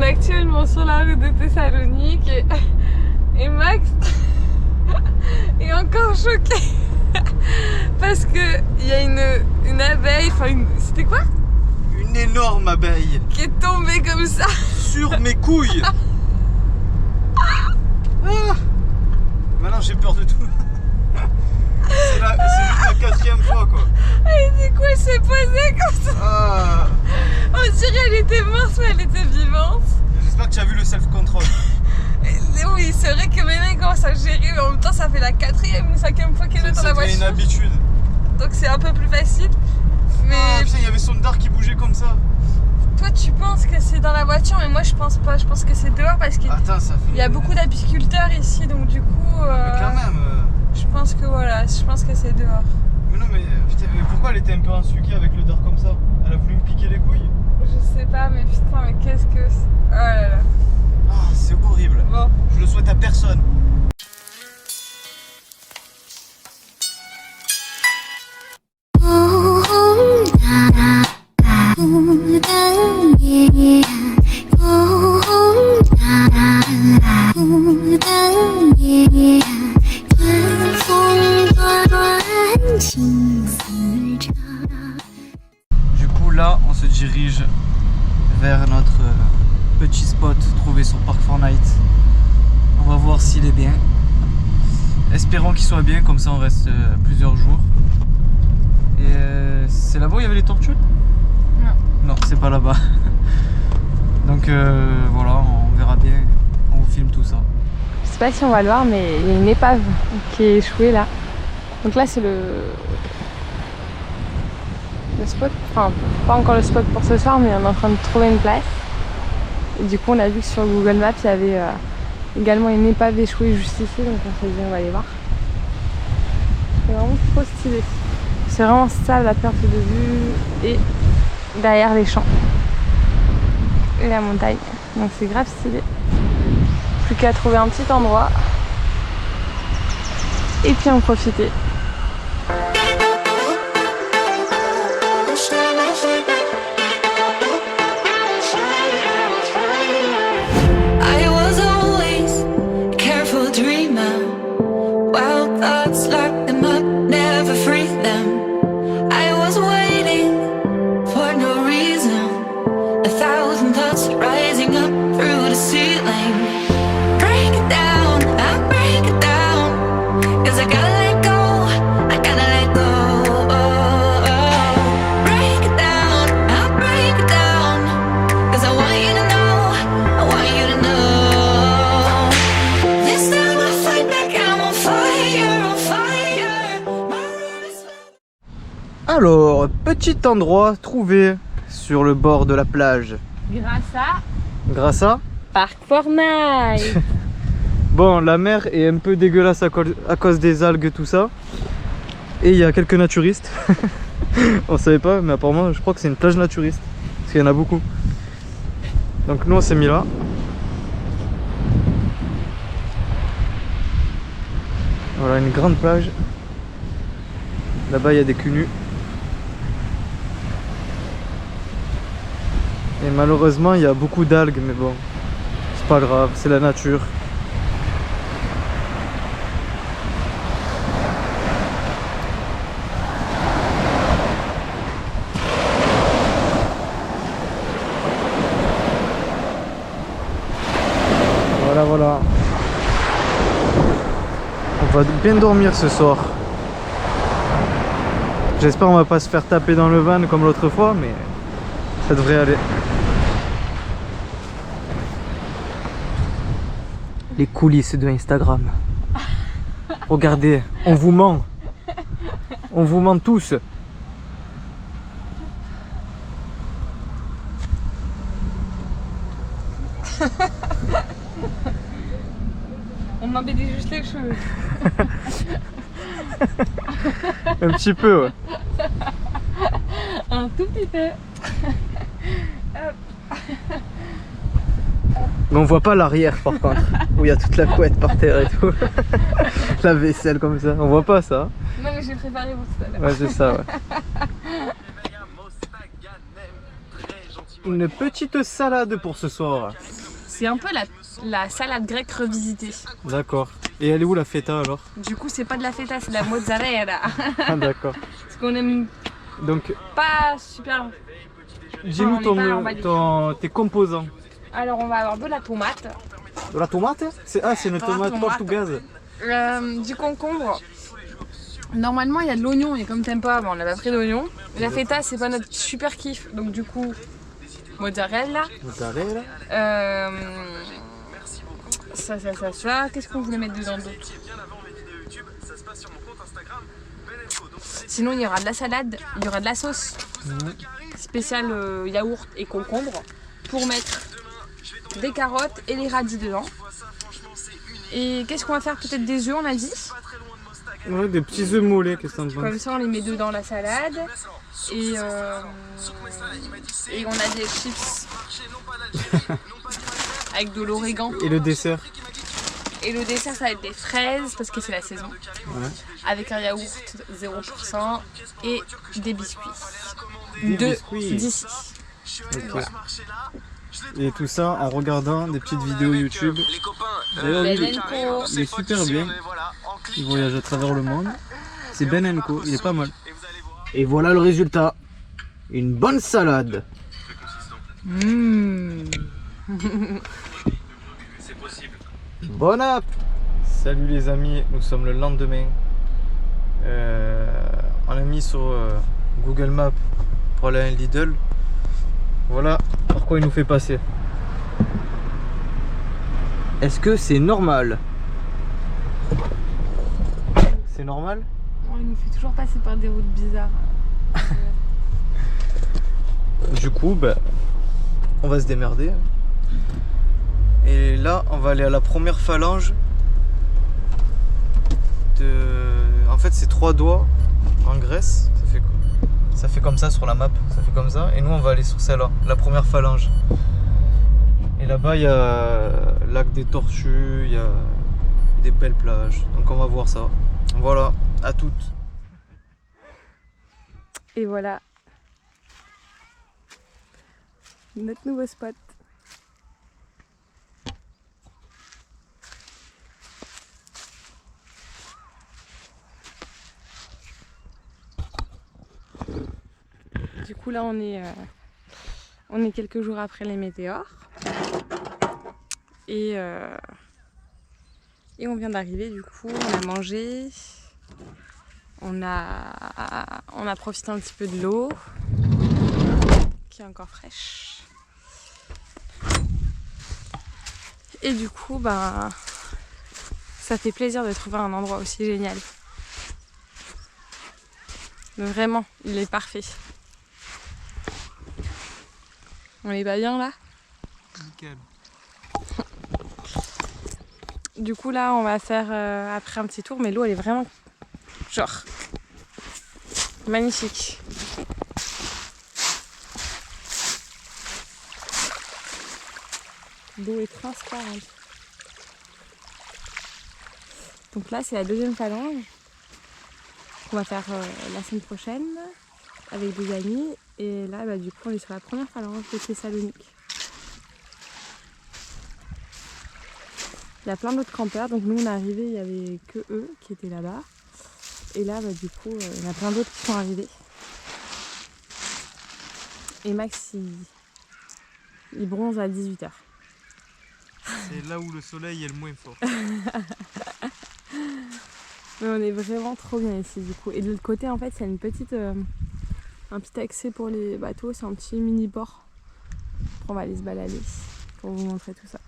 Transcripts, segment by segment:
actuellement sur la route de Thessalonique et Max est encore choqué parce que il y a une abeille, enfin c'était quoi? Une énorme abeille Qui est tombée comme ça sur mes couilles. Maintenant j'ai peur de tout. C'est juste la 4e fois quoi. Et du coup elle s'est posée comme ça. On dirait elle était morte mais elle était vivante. J'espère que tu as vu le self-control. Oui, c'est vrai que maintenant il commence à gérer, mais en même temps ça fait la 4e ou 5e fois qu'elle est dans la voiture. C'est une habitude. Donc c'est un peu plus facile. Mais putain, il y avait son dard qui bougeait comme ça. Toi tu penses que c'est dans la voiture, mais moi je pense pas. Je pense que c'est dehors parce qu'il y a beaucoup d'apiculteurs ici, donc du coup. Mais quand même. Je pense que voilà, je pense que c'est dehors. Mais non, mais putain, mais pourquoi elle était un peu ensuquée avec le dard comme ça? Elle a voulu me piquer les couilles? Je sais pas, mais putain, mais qu'est-ce que c'est? Oh là là. C'est horrible. Bon. Je le souhaite à personne. Du coup là on se dirige vers notre petit spot trouvé sur Park Fortnite. On va voir s'il est bien. Espérons qu'il soit bien, comme ça on reste plusieurs jours. Et c'est là-bas où il y avait les tortues? Non. Non, c'est pas là-bas. Donc voilà, on verra bien. On vous filme tout ça. Je sais pas si on va le voir, mais il y a une épave qui est échouée là. Donc là c'est le spot, enfin pas encore le spot pour ce soir, mais on est en train de trouver une place. Et du coup on a vu que sur Google Maps il y avait également une épave échouée juste ici, donc on s'est dit on va aller voir. C'est vraiment trop stylé. C'est vraiment ça la perte de vue et derrière les champs et la montagne. Donc c'est grave stylé. Plus qu'à trouver un petit endroit et puis en profiter. Alors, petit endroit trouvé sur le bord de la plage. Grâce à Park Fortnite. Bon, la mer est un peu dégueulasse à cause des algues, tout ça. Et il y a quelques naturistes. On savait pas, mais apparemment, je crois que c'est une plage naturiste. Parce qu'il y en a beaucoup. Donc nous, on s'est mis là. Voilà, une grande plage. Là-bas, il y a des culs nus. Et malheureusement, il y a beaucoup d'algues, mais bon, c'est pas grave, c'est la nature. Voilà. On va bien dormir ce soir. J'espère qu'on va pas se faire taper dans le van comme l'autre fois, mais ça devrait aller. Les coulisses de Instagram. Regardez, on vous ment. On vous ment tous. On m'embêtait juste les cheveux. Un petit peu, ouais. Un tout petit peu. Mais on voit pas l'arrière par contre, où il y a toute la couette par terre et tout. La vaisselle comme ça, on voit pas ça. Non mais j'ai préparé pour tout à l'heure. Ouais, c'est ça, ouais. une petite salade pour ce soir. C'est un peu la salade grecque revisitée. D'accord. Et elle est où la feta alors? Du coup, c'est pas de la feta, c'est de la mozzarella. Ah d'accord. Parce qu'on aime Donc, pas super. dis-nous tes composants. Alors, on va avoir de la tomate. De la tomate? C'est une tomate portugaise. Du concombre. Normalement, il y a de l'oignon, et comme t'aimes pas, on n'a pas pris d'oignon. La feta, c'est pas notre super kiff, donc du coup, mozzarella. Mozzarella. Ça. Qu'est-ce qu'on voulait mettre dedans d'autre? Sinon, il y aura de la salade, il y aura de la sauce spéciale yaourt et concombre pour mettre des carottes et les radis dedans. Et qu'est-ce qu'on va faire? Peut-être des œufs, on a dit. Ouais, des petits œufs mollets, qu'est-ce que t'en penses? Comme ça, on les met dedans la salade. Et on a des chips avec de l'origan. Et le dessert? Et le dessert, ça va être des fraises parce que c'est la saison. Ouais. Avec un yaourt 0% et des biscuits. D'ici. Okay. Voilà. Et tout ça en regardant des petites vidéos YouTube. D'ailleurs, il est super bien. Il voyage à travers le monde. C'est Ben & Co, il est pas mal. Et voilà le résultat. Une bonne salade. Bon app. Salut les amis, nous sommes le lendemain. On a mis sur Google Maps pour aller à Lidl. Voilà par quoi il nous fait passer. Est-ce que c'est normal? C'est normal? Bon, il nous fait toujours passer par des routes bizarres. Du coup, on va se démerder. Et là, on va aller à la première phalange En fait, c'est 3 doigts en Grèce. Ça fait comme ça sur la map. Ça fait comme ça. Et nous, on va aller sur celle-là, la première phalange. Et là-bas, il y a lac des Tortues, il y a des belles plages. Donc, on va voir ça. Voilà, à toutes. Et voilà notre nouveau spot. Du coup là on est quelques jours après les météores et on vient d'arriver. Du coup on a mangé, on a profité un petit peu de l'eau qui est encore fraîche. Et du coup, ça fait plaisir de trouver un endroit aussi génial. Mais vraiment, il est parfait. On est pas bien là? Nickel. Du coup là, on va faire après un petit tour, mais l'eau elle est vraiment genre magnifique. L'eau est transparente. Donc là, c'est la deuxième phalange qu'on va faire la semaine prochaine avec des amis. Et là, du coup, on est sur la première phalange de Thessalonique. Il y a plein d'autres campeurs. Donc nous, on est arrivés, il n'y avait que eux qui étaient là-bas. Et là, du coup, il y en a plein d'autres qui sont arrivés. Et Max, il bronze à 18h. C'est là où le soleil est le moins fort. Mais on est vraiment trop bien ici du coup. Et de l'autre côté en fait c'est une petite, un petit accès pour les bateaux, c'est un petit mini port. Après, on va aller se balader pour vous montrer tout ça.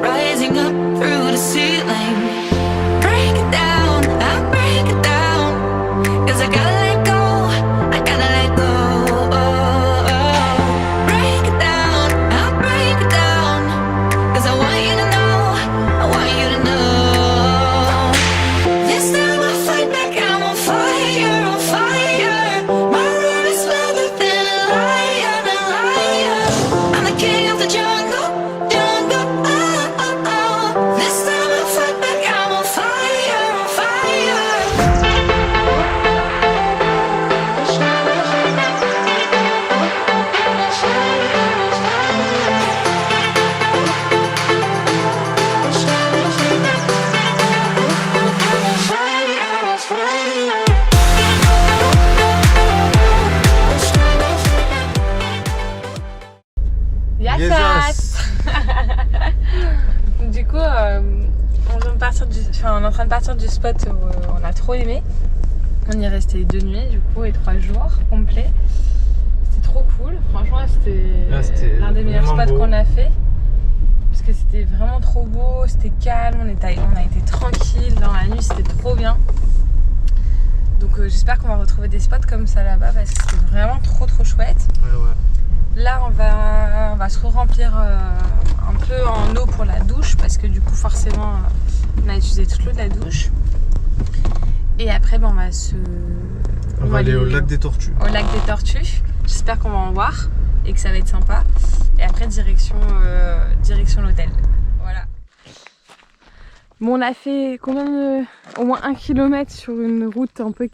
Rising up through the ceiling, break it down. train de partir du spot où on a trop aimé. On y est resté 2 nuits du coup et 3 jours complets. C'était trop cool, franchement c'était l'un des meilleurs spots qu'on a fait. Parce que c'était vraiment trop beau, c'était calme, on a été tranquille dans la nuit, c'était trop bien. Donc j'espère qu'on va retrouver des spots comme ça là-bas parce que c'était vraiment trop chouette. Ouais. Là on va se remplir un peu en eau pour la douche parce que du coup forcément on a utilisé toute l'eau de la douche. Et après on va aller au lac des Tortues. Au lac des Tortues. J'espère qu'on va en voir et que ça va être sympa. Et après direction l'hôtel. Voilà. Bon, on a fait au moins 1 kilomètre sur une route un peu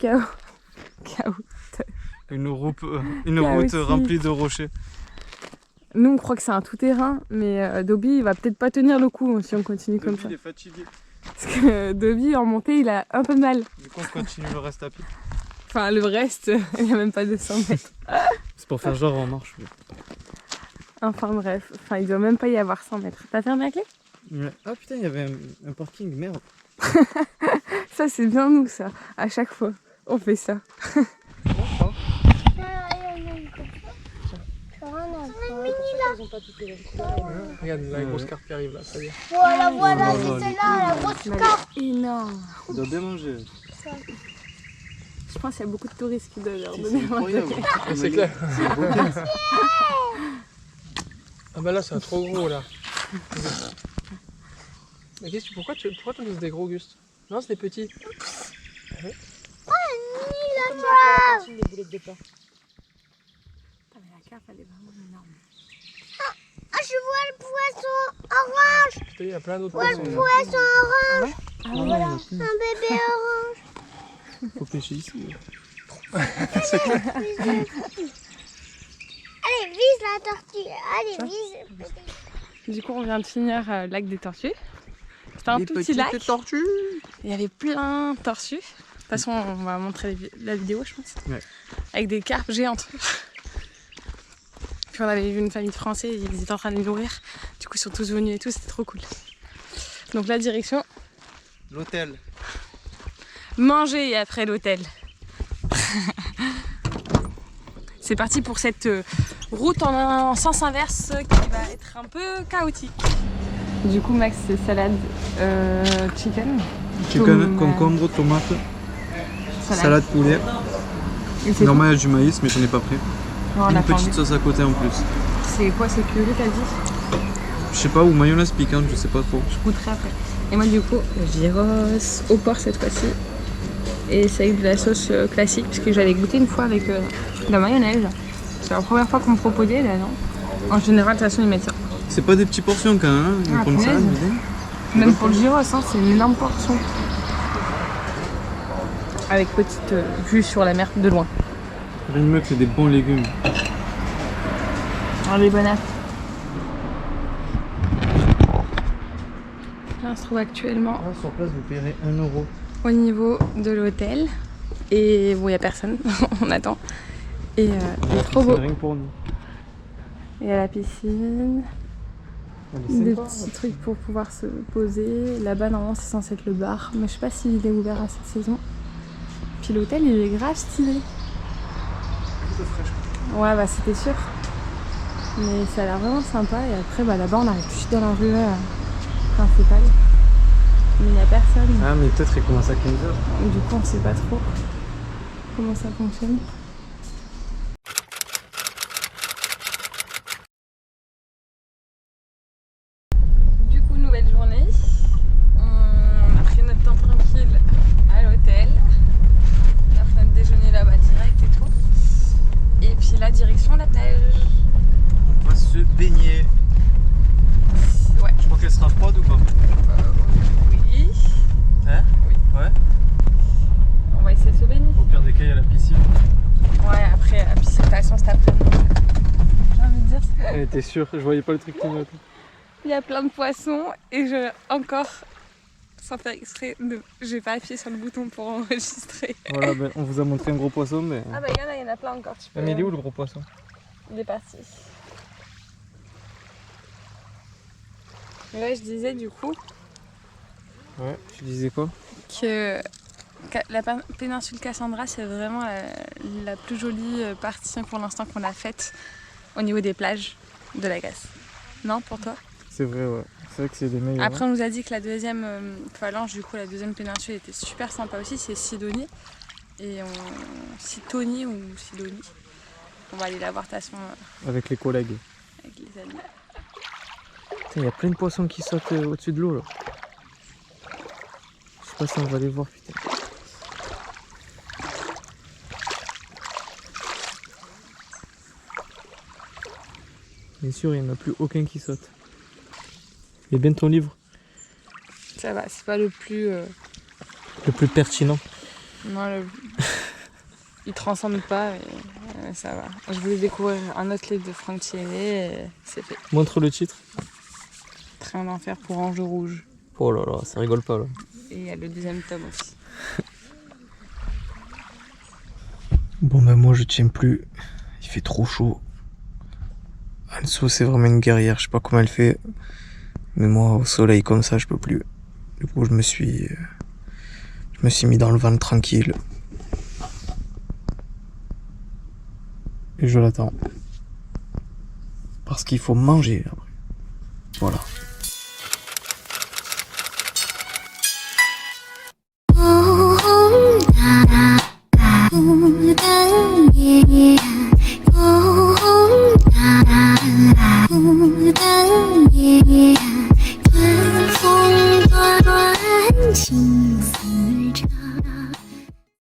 Une route remplie de rochers. Nous on croit que c'est un tout-terrain, mais Dobby il va peut-être pas tenir le coup si on continue comme ça. Il est fatigué. Parce que Dobby en montée il a un peu de mal. Du coup on continue le reste à pied. Enfin le reste, il n'y a même pas 200 mètres. C'est pour faire genre en marche. Enfin bref, il doit même pas y avoir 100 mètres. T'as fermé la clé? Ouais. Ah putain, il y avait un parking, merde. Ça c'est bien nous ça, à chaque fois on fait ça. Regarde, la grosse carpe qui arrive là, ça y est. Voilà, c'est celle-là, la grosse carpe. Énorme. On doit bien manger. Je pense qu'il y a beaucoup de touristes qui doivent leur donner à manger. C'est clair. Ah bah là, c'est un trop gros là. Mais pourquoi tu nous des gros, Auguste? Non, c'est des petits. Des boulettes de pain. Mais la carpe elle est vraiment énorme. Ah, je vois le poisson orange. Il y a plein d'autres Je vois le poissons. poisson orange. Ah ouais. Voilà, un bébé orange. Faut pêcher ici. Allez, vise la tortue. Allez, vise. Du coup on vient de finir lac des Tortues. C'était un tout petit lac. Tortues. Il y avait plein de tortues. De toute façon on va montrer la vidéo je pense. Ouais. Avec des carpes géantes. Puis on avait vu une famille de Français, ils étaient en train de les nourrir. Du coup ils sont tous venus et tout, c'était trop cool. Donc la direction, L'hôtel. manger et après l'hôtel. C'est parti pour cette route en sens inverse qui va être un peu chaotique. Du coup Max c'est salade chicken. Chicken, concombre, tomate, salade poulet. Normalement il y a du maïs mais j'en ai pas pris. Non, Une petite sauce à côté en plus. C'est quoi, c'est curry t'as dit? Je sais pas, ou mayonnaise piquante, je sais pas trop. Je goûterai après. Et moi du coup, gyros au porc cette fois-ci. Et c'est avec de la sauce classique, parce que j'avais goûté une fois avec de la mayonnaise. C'est la première fois qu'on me proposait là, non? En général, de toute façon, ils mettent ça. C'est pas des petites portions quand même, hein, Ah, comme ça. punaise. Même pour le gyros, hein, c'est une énorme portion. Avec petite vue sur la mer de loin. Rien de mieux que c'est des bons légumes. Alors les bonnes apps. Là, on se trouve actuellement Sur place, vous paierez 1 euro. au niveau de l'hôtel. Et bon, il n'y a personne, on attend. Et il est trop beau. Rien que pour nous. Il y a la piscine, des petits trucs pour pouvoir se poser. Là-bas, normalement, c'est censé être le bar, mais je sais pas s'il est ouvert à cette saison. Puis l'hôtel, il est grave stylé. Ouais, bah c'était sûr. Mais ça a l'air vraiment sympa. Et après, bah là-bas, on arrive tout de suite dans la rue principale. Mais il n'y a personne. Ah, mais peut-être il commence à 15h. Du coup, on sait pas trop comment ça fonctionne. Du coup, nouvelle journée. On a pris notre temps tranquille à l'hôtel. On a fait notre déjeuner là-bas direct et tout. Et puis la direction la plage. On va se baigner. Ouais. Je crois qu'elle sera froide ou pas? Oui. Hein? Oui. Ouais. On va essayer de se baigner. Au pire des cas, il y a la piscine. Ouais, après la piscine, de toute façon, cet après-midi. J'ai envie de dire ça. Elle était sûre, je voyais pas le truc qui me. Il y a plein de poissons et encore, sans faire exprès, j'ai pas appuyé sur le bouton pour enregistrer. Voilà, ben, on vous a montré un gros poisson, mais. Ah bah il y en a plein encore. Tu peux... Mais il est où le gros poisson? Il est parti. Ouais, je disais du coup, Ouais, tu disais quoi? Que la péninsule Cassandra, c'est vraiment la plus jolie partie pour l'instant qu'on a faite au niveau des plages de la Grèce. Non, pour toi? C'est vrai, ouais. C'est vrai que c'est les meilleurs. Après, on nous a dit que la deuxième phalange, du coup, la deuxième péninsule était super sympa aussi, c'est Sidonie. Sidonie ou Sidonie. On va aller la voir de toute façon Avec les collègues. avec les amis. Il y a plein de poissons qui sautent au-dessus de l'eau là. Je sais pas si on va les voir, putain. Bien sûr, il n'y en a plus aucun qui saute. Il est bien ton livre? Ça va, c'est pas le plus... Le plus pertinent. Non, il transcende pas, mais ça va. Je voulais découvrir un autre livre de Franck Thierry et c'est fait. Montre le titre. Train d'enfer pour Ange Rouge. Oh là là, ça rigole pas là. Et il y a le deuxième tome aussi. Bon ben moi je tiens plus. Il fait trop chaud. Anso c'est vraiment une guerrière, je sais pas comment elle fait. Mais moi au soleil comme ça je peux plus. Du coup je me suis mis dans le van tranquille. Et je l'attends. Parce qu'il faut manger après. Voilà. Yeah.